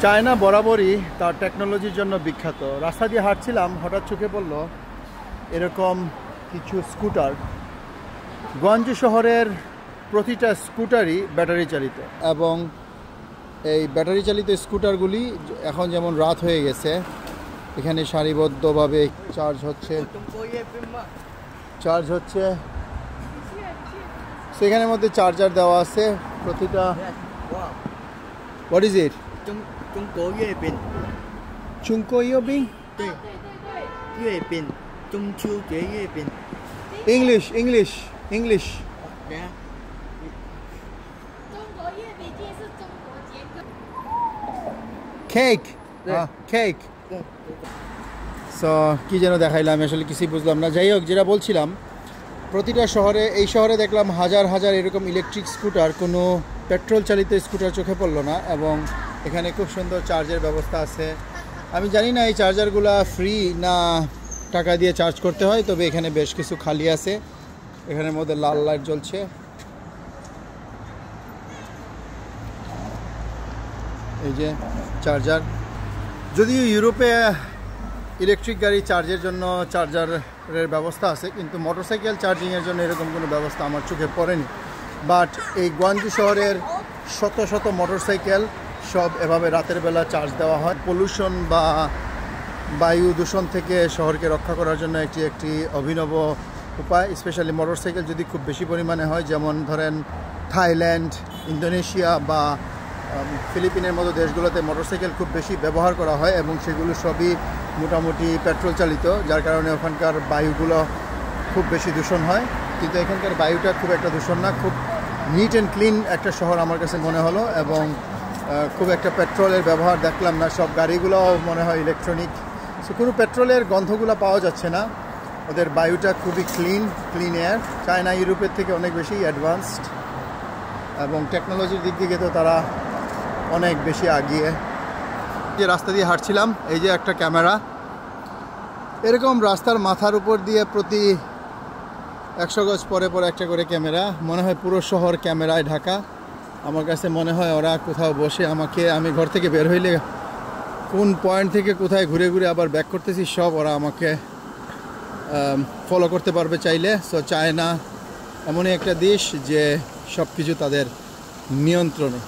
China বরাবরই তার টেকনোলজির জন্য বিখ্যাত। রাস্তা দিয়ে হাঁটছিলাম, হঠাৎ চোখে পড়লো এরকম কিছু স্কুটার। গুয়াংজু শহরের প্রতিটা স্কুটারই ব্যাটারি চালিত, এবং এই ব্যাটারি চালিত স্কুটারগুলি এখন যেমন রাত হয়ে গেছে, এখানে সারিবদ্ধভাবে চার্জ হচ্ছে সেখানের মধ্যে চার্জার দেওয়া আছে প্রতিটা। What is it? 中国月饼， চুংকো ইয়োবিং? 对，月饼，中秋节月饼。English. 等下，中国月饼店是中国节歌。 Cake. 对 Cake. 对对对。 সো কী যেন দেখাইলাম, আসলে কিছুই বুঝলাম না। যাই হোক, যেটা বলছিলাম, প্রতিটা শহরে, এই শহরে দেখলাম হাজার হাজার এরকম ইলেকট্রিক স্কুটার, কোনো পেট্রোল চালিত স্কুটার চোখে পড়লো না। এবং এখানে খুব সুন্দর চার্জের ব্যবস্থা আছে। আমি জানি না এই চার্জারগুলো ফ্রি না টাকা দিয়ে চার্জ করতে হয়, তবে এখানে বেশ কিছু খালি আছে। এখানের মধ্যে লাল লাইট জ্বলছে। এই যে চার্জার। যদিও ইউরোপে ইলেকট্রিক গাড়ি চার্জের জন্য চার্জারের ব্যবস্থা আছে, কিন্তু মোটরসাইকেল চার্জিংয়ের জন্য এরকম কোনো ব্যবস্থা আমার চোখে পড়েনি। বাট এই গুয়াংজু শহরের শত শত মোটরসাইকেল সব এভাবে রাতের বেলা চার্জ দেওয়া হয়। পলিউশন বা বায়ু দূষণ থেকে শহরকে রক্ষা করার জন্য একটি অভিনব উপায়। স্পেশালি মোটরসাইকেল যদি খুব বেশি পরিমাণে হয়, যেমন ধরেন থাইল্যান্ড, ইন্দোনেশিয়া বা ফিলিপিনের মতো দেশগুলোতে মোটরসাইকেল খুব বেশি ব্যবহার করা হয়, এবং সেগুলো সবই মোটামুটি পেট্রোল চালিত, যার কারণে ওখানকার বায়ুগুলো খুব বেশি দূষণ হয়। কিন্তু এখানকার বায়ুটা খুব একটা দূষণ না, খুব নিট অ্যান্ড ক্লিন একটা শহর আমার কাছে মনে হলো। এবং খুব একটা পেট্রোলের ব্যবহার দেখলাম না, সব গাড়িগুলোও মনে হয় ইলেকট্রনিক। সো কোনো পেট্রোলের গন্ধগুলো পাওয়া যাচ্ছে না। ওদের বায়ুটা খুবই ক্লিন এয়ার। চায়না ইউরোপের থেকে অনেক বেশি অ্যাডভান্সড, এবং টেকনোলজির দিক থেকে তো তারা অনেক বেশি আগিয়ে। যে রাস্তা দিয়ে হাঁটছিলাম, এই যে একটা ক্যামেরা, এরকম রাস্তার মাথার উপর দিয়ে প্রতি 100 গজ পরে পরে একটা করে ক্যামেরা। মনে হয় পুরো শহর ক্যামেরায় ঢাকা। আমার কাছে মনে হয় ওরা কোথাও বসে আমি ঘর থেকে বের হইলে কোন পয়েন্ট থেকে কোথায় ঘুরে ঘুরে আবার ব্যাক করতেছি, সব ওরা আমাকে ফলো করতে পারবে চাইলে। সো চায়না এমনই একটা দেশ যে সব কিছু তাদের নিয়ন্ত্রণে।